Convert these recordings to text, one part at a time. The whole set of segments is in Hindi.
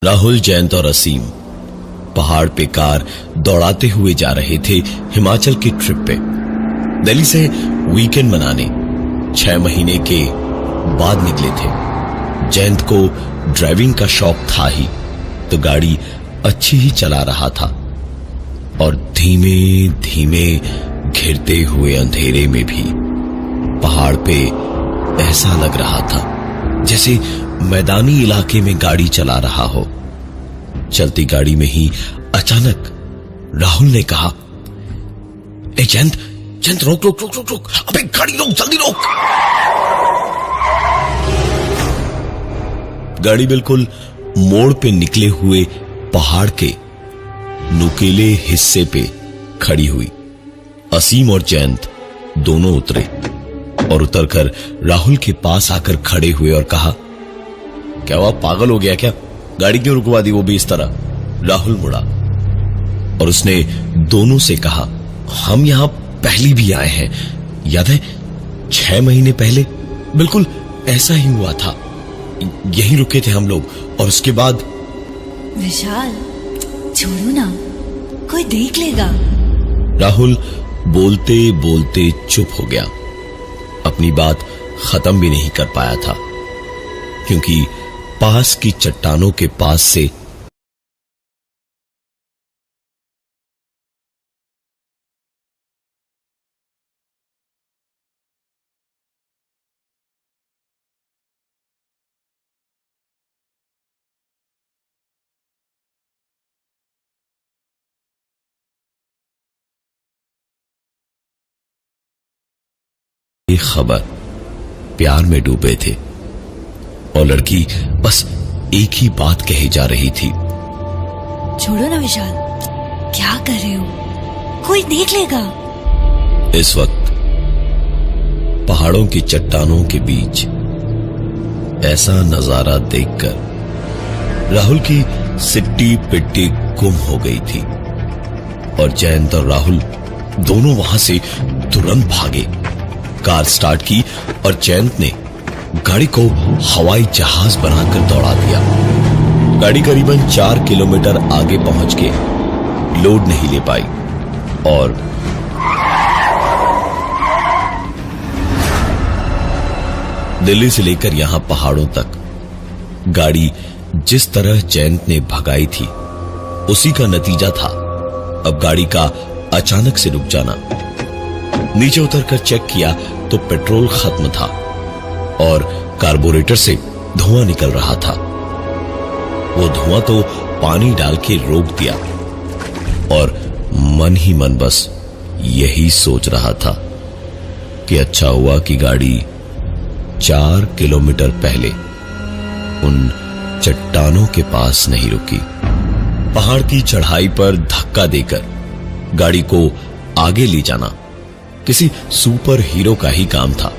राहुल, जयंत और असीम पहाड़ पे कार दौड़ाते हुए जा रहे थे हिमाचल की ट्रिप पे। दिल्ली से वीकेंड मनाने 6 महीने के बाद निकले थे। जयंत को ड्राइविंग का शौक था ही, तो गाड़ी अच्छी ही चला रहा था और धीमे धीमे घिरते हुए अंधेरे में भी पहाड़ पे ऐसा लग रहा था जैसे मैदानी इलाके में गाड़ी चला रहा हो। चलती गाड़ी में ही अचानक राहुल ने कहा, ए जयंत, जयंत रोक रोक रोक रोक रोक, अबे गाड़ी रोक, जल्दी रोक। गाड़ी बिल्कुल मोड़ पे निकले हुए पहाड़ के नुकीले हिस्से पे खड़ी हुई। असीम और जयंत दोनों उतरे और उतरकर राहुल के पास आकर खड़े हुए और कहा, क्या हुआ, पागल हो गया क्या? गाड़ी क्यों रुकवा दी, वो भी इस तरह? राहुल मुड़ा और उसने दोनों से कहा, हम यहां पहले भी आए हैं, याद है 6 महीने पहले बिल्कुल ऐसा ही हुआ था। यहीं रुके थे हम लोग और उसके बाद। विशाल, छोड़ो ना, कोई देख लेगा। राहुल बोलते बोलते चुप हो गया। अपनी बात खत्म भी नहीं कर पाया था क्योंकि पास की चट्टानों के पास से एक खबर प्यार में डूबे थे और लड़की बस एक ही बात कही जा रही थी, छोड़ो ना विशाल, क्या कर रहे हो, कोई देख लेगा। इस वक्त पहाड़ों की चट्टानों के बीच ऐसा नजारा देखकर राहुल की सिट्टी पिट्टी गुम हो गई थी और जयंत और राहुल दोनों वहां से तुरंत भागे। कार स्टार्ट की और जयंत ने गाड़ी को हवाई जहाज बनाकर दौड़ा दिया। गाड़ी करीबन 4 किलोमीटर आगे पहुंच के लोड नहीं ले पाई और दिल्ली से लेकर यहां पहाड़ों तक गाड़ी जिस तरह जयंत ने भगाई थी उसी का नतीजा था अब गाड़ी का अचानक से रुक जाना। नीचे उतरकर चेक किया तो पेट्रोल खत्म था और कार्बोरेटर से धुआं निकल रहा था। वो धुआं तो पानी डाल के रोक दिया और मन ही मन बस यही सोच रहा था कि अच्छा हुआ कि गाड़ी 4 किलोमीटर पहले उन चट्टानों के पास नहीं रुकी। पहाड़ की चढ़ाई पर धक्का देकर गाड़ी को आगे ले जाना किसी सुपर हीरो का ही काम था।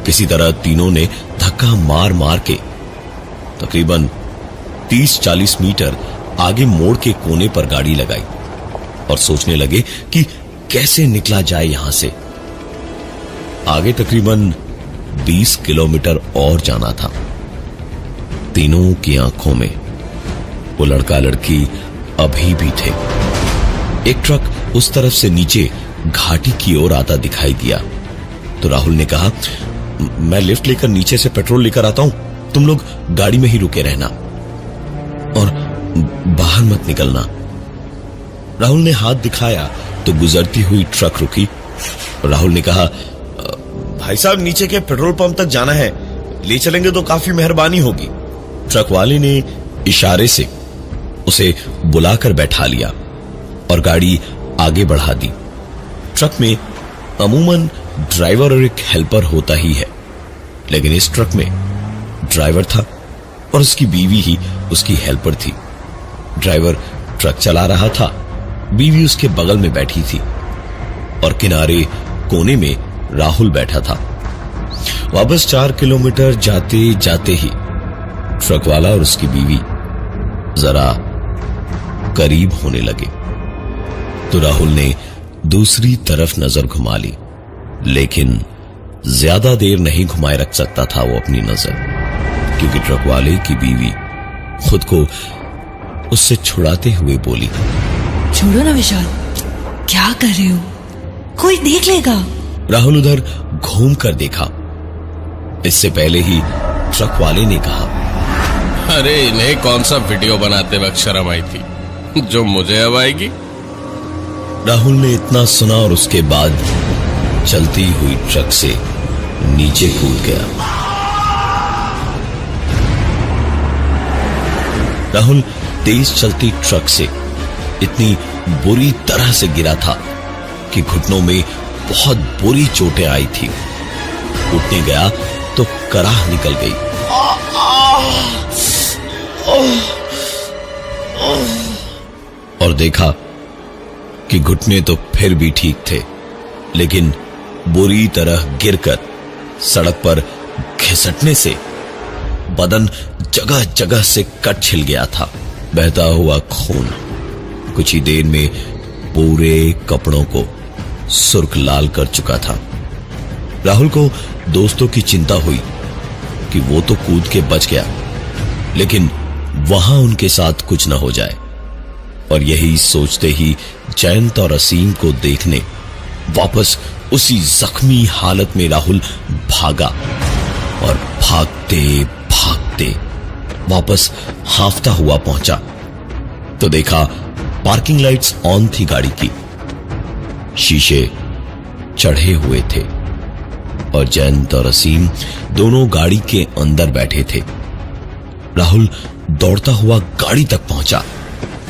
किसी तरह तीनों ने धक्का मार मार के तकरीबन 30-40 मीटर आगे मोड़ के कोने पर गाड़ी लगाई और सोचने लगे कि कैसे निकला जाए यहां से। आगे तकरीबन 20 किलोमीटर और जाना था। तीनों की आंखों में वो लड़का लड़की अभी भी थे। एक ट्रक उस तरफ से नीचे घाटी की ओर आता दिखाई दिया तो राहुल ने कहा, मैं लिफ्ट लेकर नीचे से पेट्रोल लेकर आता हूं, तुम लोग गाड़ी में ही रुके रहना और बाहर मत निकलना। राहुल ने हाथ दिखाया तो गुजरती हुई ट्रक रुकी। राहुल ने कहा, भाई साहब, नीचे के पेट्रोल पंप तक जाना है, ले चलेंगे तो काफी मेहरबानी होगी। ट्रक वाले ने इशारे से उसे बुलाकर बैठा लिया और गाड़ी आगे बढ़ा दी। ट्रक में अमूमन ड्राइवर और एक हेल्पर होता ही है, लेकिन इस ट्रक में ड्राइवर था और उसकी बीवी ही उसकी हेल्पर थी। ड्राइवर ट्रक चला रहा था, बीवी उसके बगल में बैठी थी और किनारे कोने में राहुल बैठा था। वापस 4 किलोमीटर जाते जाते ही ट्रक वाला और उसकी बीवी जरा करीब होने लगे तो राहुल ने दूसरी तरफ नजर घुमा ली, लेकिन ज्यादा देर नहीं घुमाए रख सकता था वो अपनी नजर, क्योंकि ट्रक वाले की बीवी खुद को उससे छुड़ाते हुए बोली, छोड़ो ना विशाल, क्या कर रहे हो? कोई देख लेगा। राहुल उधर घूम कर देखा। इससे पहले ही ट्रक वाले ने कहा, अरे इन्हें कौन सा वीडियो बनाते वक्त शर्म आई थी जो मुझे अब आएगी। राहुल ने इतना सुना और उसके बाद चलती हुई ट्रक से नीचे कूद गया। राहुल तेज चलती ट्रक से इतनी बुरी तरह से गिरा था कि घुटनों में बहुत बुरी चोटें आई थी। उठने गया तो कराह निकल गई। और देखा कि घुटने तो फिर भी ठीक थे, लेकिन बुरी तरह गिरकर सड़क पर घिसटने से बदन जगह जगह से कट छिल गया था। बहता हुआ खून कुछ ही देर में पूरे कपड़ों को सुर्ख लाल कर चुका था। राहुल को दोस्तों की चिंता हुई कि वो तो कूद के बच गया, लेकिन वहां उनके साथ कुछ न हो जाए। और यही सोचते ही जयंत और असीम को देखने वापस उसी जख्मी हालत में राहुल भागा और भागते भागते वापस हांफता हुआ पहुंचा तो देखा पार्किंग लाइट्स ऑन थी गाड़ी की, शीशे चढ़े हुए थे और जयंत और असीम दोनों गाड़ी के अंदर बैठे थे। राहुल दौड़ता हुआ गाड़ी तक पहुंचा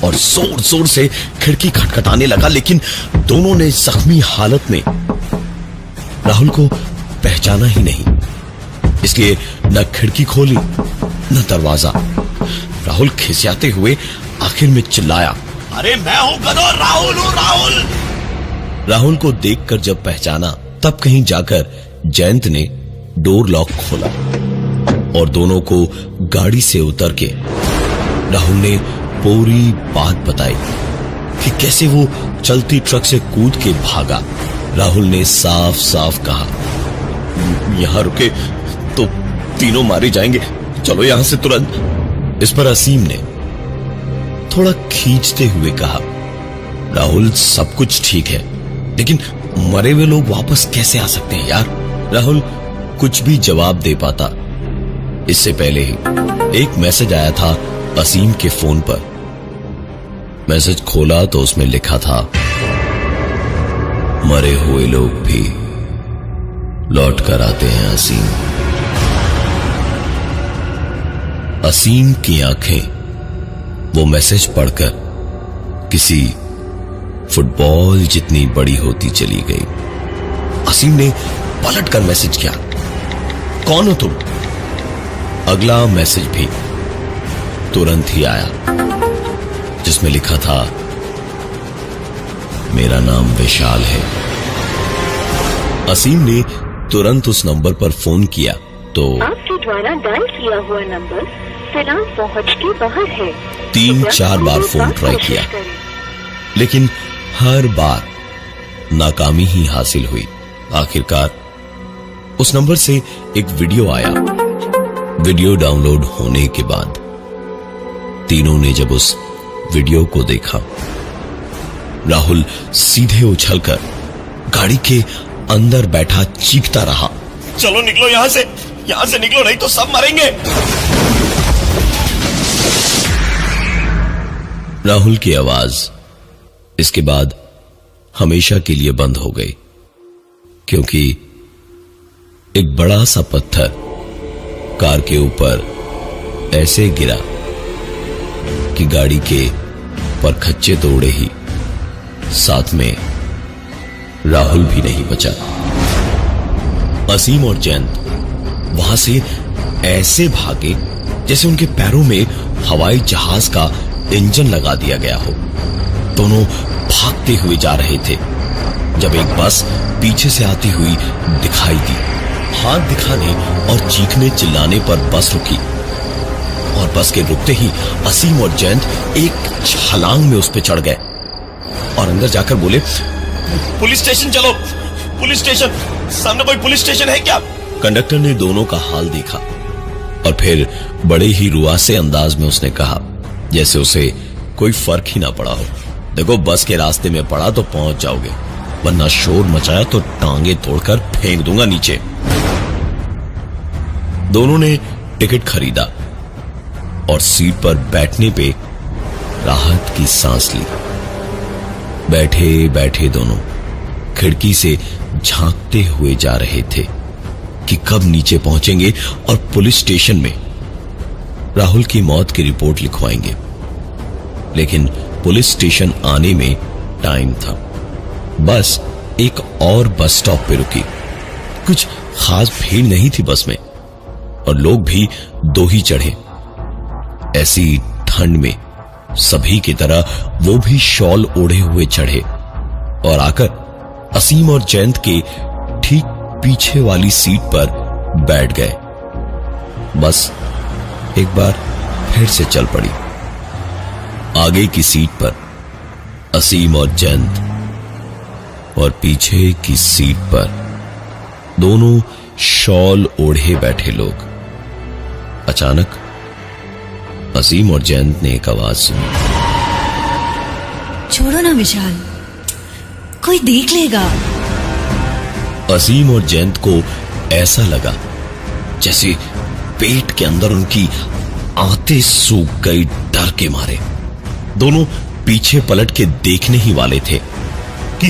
और जोर जोर से खिड़की खटखटाने लगा, लेकिन दोनों ने जख्मी हालत में राहुल को पहचाना ही नहीं, इसलिए न खिड़की खोली न दरवाजा। राहुल खिसियाते हुए आखिर में चिल्लाया, अरे मैं हूं गदर, राहुल हूं, राहुल। राहुल को देखकर जब पहचाना तब कहीं जाकर जयंत ने डोर लॉक खोला और दोनों को गाड़ी से उतर के राहुल ने पूरी बात बताई कि कैसे वो चलती ट्रक से कूद के भागा। राहुल ने साफ साफ कहा, यहां रुके तो तीनों मारे जाएंगे, चलो यहां से तुरंत। इस पर असीम ने थोड़ा खींचते हुए कहा, राहुल सब कुछ ठीक है, लेकिन मरे हुए लोग वापस कैसे आ सकते हैं यार। राहुल कुछ भी जवाब दे पाता इससे पहले ही एक मैसेज आया था असीम के फोन पर। मैसेज खोला तो उसमें लिखा था, मरे हुए लोग भी लौट कर आते हैं असीम। असीम की आंखें वो मैसेज पढ़कर किसी फुटबॉल जितनी बड़ी होती चली गई। असीम ने पलटकर मैसेज किया, कौन हो तुम? अगला मैसेज भी तुरंत ही आया जिसमें लिखा था, मेरा नाम विशाल है। असीम ने तुरंत उस नंबर पर फोन किया तो आपके द्वारा डायल किया हुआ नंबर फिलहाल पहुंच के बाहर है। 3-4 बार फोन ट्राई किया, लेकिन हर बार नाकामी ही हासिल हुई। आखिरकार उस नंबर से एक वीडियो आया। वीडियो डाउनलोड होने के बाद तीनों ने जब उस वीडियो को देखा, राहुल सीधे उछलकर गाड़ी के अंदर बैठा चीखता रहा, चलो निकलो यहां से निकलो, नहीं तो सब मरेंगे। राहुल की आवाज इसके बाद हमेशा के लिए बंद हो गई, क्योंकि एक बड़ा सा पत्थर कार के ऊपर ऐसे गिरा कि गाड़ी के परखच्चे तोड़े ही साथ में राहुल भी नहीं बचा। असीम और जयंत वहां से ऐसे भागे जैसे उनके पैरों में हवाई जहाज का इंजन लगा दिया गया हो। दोनों भागते हुए जा रहे थे जब एक बस पीछे से आती हुई दिखाई दी। हाथ दिखाने और चीखने चिल्लाने पर बस रुकी और बस के रुकते ही असीम और जयंत एक छलांग में उस पर चढ़ गए और अंदर जाकर बोले, पुलिस स्टेशन चलो, पुलिस स्टेशन, सामने कोई पुलिस स्टेशन है क्या? कंडक्टर ने दोनों का हाल देखा और फिर बड़े ही रुआसे अंदाज में उसने कहा, जैसे उसे कोई फर्क ही ना पड़ा हो, देखो बस के रास्ते में पड़ा तो पहुंच जाओगे, वरना शोर मचाया तो टांगे तोड़कर फेंक दूंगा नीचे। दोनों ने टिकट खरीदा और सीट पर बैठने पे राहत की सांस ली। बैठे बैठे दोनों खिड़की से झांकते हुए जा रहे थे कि कब नीचे पहुंचेंगे और पुलिस स्टेशन में राहुल की मौत की रिपोर्ट लिखवाएंगे। लेकिन पुलिस स्टेशन आने में टाइम था। बस एक और बस स्टॉप पे रुकी। कुछ खास भीड़ नहीं थी बस में और लोग भी दो ही चढ़े। ऐसी ठंड में सभी की तरह वो भी शॉल ओढ़े हुए चढ़े और आकर असीम और जयंत के ठीक पीछे वाली सीट पर बैठ गए। बस एक बार फिर से चल पड़ी। आगे की सीट पर असीम और जयंत और पीछे की सीट पर दोनों शॉल ओढ़े बैठे लोग। अचानक असीम और जयंत ने एक आवाज सुनी, छोड़ो ना विशाल, कोई देख लेगा। असीम और जयंत को ऐसा लगा जैसे पेट के अंदर उनकी आंतें सूख गई डर के मारे। दोनों पीछे पलट के देखने ही वाले थे कि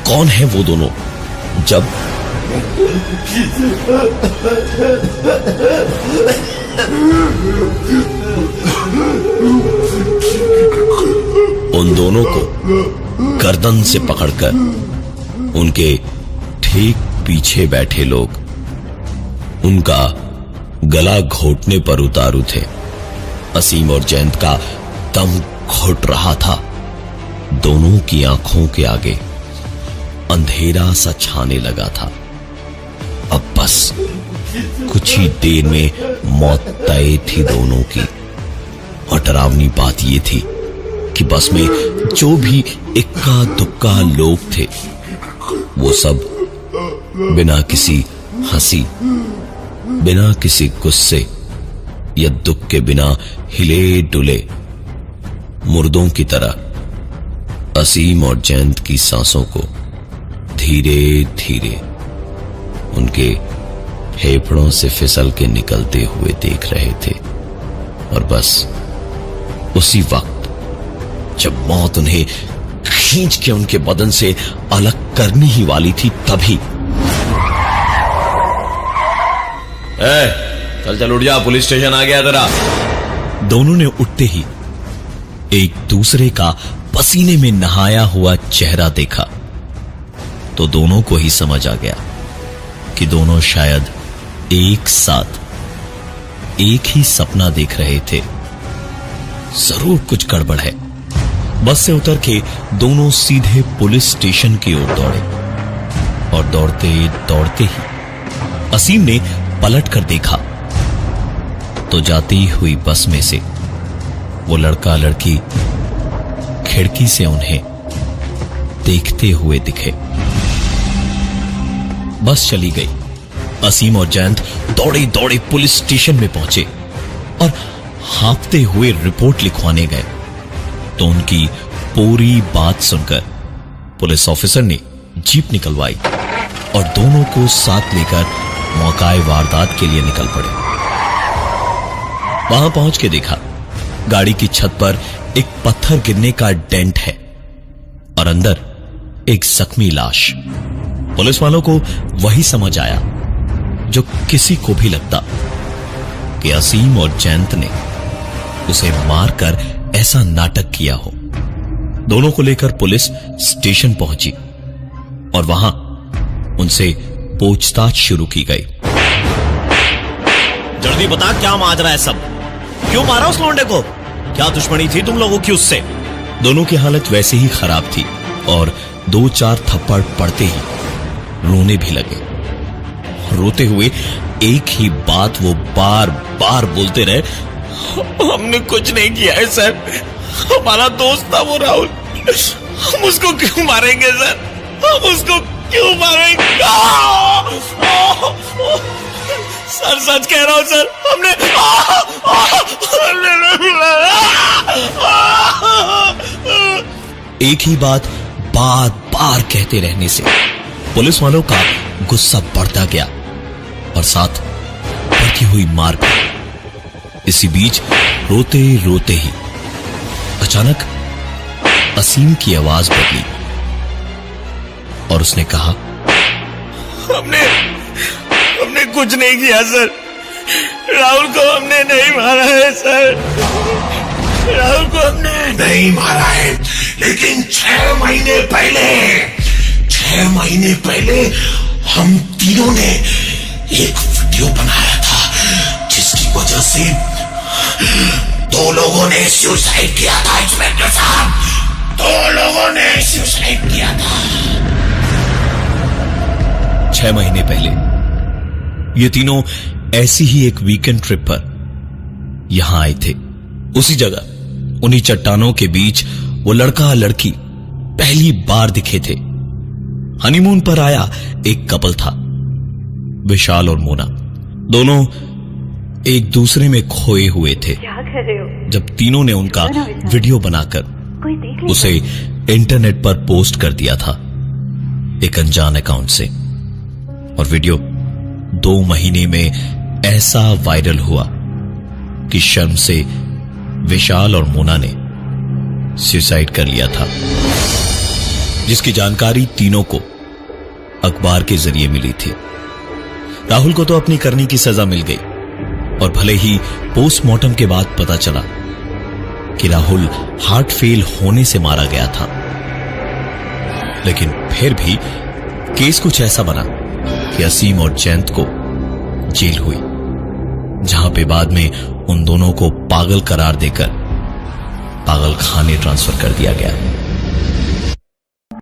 कौन है वो दोनों, जब उन दोनों को गर्दन से पकड़कर उनके ठीक पीछे बैठे लोग उनका गला घोटने पर उतारू थे। असीम और जयंत का दम घुट रहा था। दोनों की आंखों के आगे अंधेरा सा छाने लगा था। अब बस कुछ ही देर में मौत तय थी दोनों की। और डरावनी बात यह थी कि बस में जो भी इक्का दुक्का लोग थे वो सब बिना किसी हंसी, बिना किसी गुस्से या दुख के बिना हिले डुले मुर्दों की तरह असीम और जयंत की सांसों को धीरे धीरे उनके फेफड़ों से फिसल के निकलते हुए देख रहे थे। और बस उसी वक्त जब मौत उन्हें खींच के उनके बदन से अलग करनी ही वाली थी, तभी चल चल उठ जा, पुलिस स्टेशन आ गया तेरा। दोनों ने उठते ही एक दूसरे का पसीने में नहाया हुआ चेहरा देखा तो दोनों को ही समझ आ गया कि दोनों शायद एक साथ एक ही सपना देख रहे थे। जरूर कुछ गड़बड़ है। बस से उतर के दोनों सीधे पुलिस स्टेशन की ओर दौड़े और दौड़ते दौड़ते ही असीम ने पलट कर देखा तो जाती हुई बस में से वो लड़का लड़की खिड़की से उन्हें देखते हुए दिखे। बस चली गई। असीम और जयंत दौड़े दौड़े पुलिस स्टेशन में पहुंचे और हाँफते हुए रिपोर्ट लिखवाने गए तो उनकी पूरी बात सुनकर पुलिस ऑफिसर ने जीप निकलवाई और दोनों को साथ लेकर मौकाए वारदात के लिए निकल पड़े। वहां पहुंच के देखा गाड़ी की छत पर एक पत्थर गिरने का डेंट है और अंदर एक जख्मी लाश। पुलिस वालों को वही समझ आया जो किसी को भी लगता कि असीम और जयंत ने उसे मारकर ऐसा नाटक किया हो। दोनों को लेकर पुलिस स्टेशन पहुंची और वहां उनसे पूछताछ शुरू की गई। जल्दी बता, क्या माजरा है सब? क्यों मारा उस लौंडे को? क्या दुश्मनी थी तुम लोगों की उससे? दोनों की हालत वैसे ही खराब थी और 2-4 थप्पड़ पड़ते ही रोने भी लगे। रोते हुए एक ही बात वो बार बार बोलते रहे, हमने कुछ नहीं किया है सर, हमारा दोस्त था वो राहुल, हम उसको क्यों मारेंगे सर, हम उसको क्यों मारेंगे? सर सच कह रहा हूं सर, हमने एक ही बात बार बार कहते रहने से पुलिस वालों का गुस्सा बढ़ता गया और साथ बढ़ती हुई मार भी। इसी बीच रोते रोते ही अचानक असीम की आवाज बदली और उसने कहा, हमने कुछ नहीं किया सर, राहुल को हमने नहीं मारा है सर, राहुल को हमने नहीं मारा है, लेकिन 6 महीने पहले हम तीनों ने एक वीडियो बनाया था जिसकी वजह से 2 लोगों ने सुसाइड किया था। इंस्पेक्टर साहब, 2 लोगों ने सुसाइड किया था। 6 महीने पहले ये तीनों ऐसी ही एक वीकेंड ट्रिप पर यहां आए थे। उसी जगह उन्हीं चट्टानों के बीच वो लड़का लड़की पहली बार दिखे थे। हनीमून पर आया एक कपल था, विशाल और मोना। दोनों एक दूसरे में खोए हुए थे। क्या कर रहे हो? जब तीनों ने उनका वीडियो बनाकर कोई देख ले? उसे इंटरनेट पर पोस्ट कर दिया था एक अनजान अकाउंट से, और वीडियो 2 महीने में ऐसा वायरल हुआ कि शर्म से विशाल और मोना ने सुसाइड कर लिया था, जिसकी जानकारी तीनों को अखबार के जरिए मिली थी। राहुल को तो अपनी करनी की सजा मिल गई, और भले ही पोस्टमार्टम के बाद पता चला कि राहुल हार्ट फेल होने से मारा गया था, लेकिन फिर भी केस कुछ ऐसा बना कि असीम और जयंत को जेल हुई, जहां पे बाद में उन दोनों को पागल करार देकर पागल खाने ट्रांसफर कर दिया गया।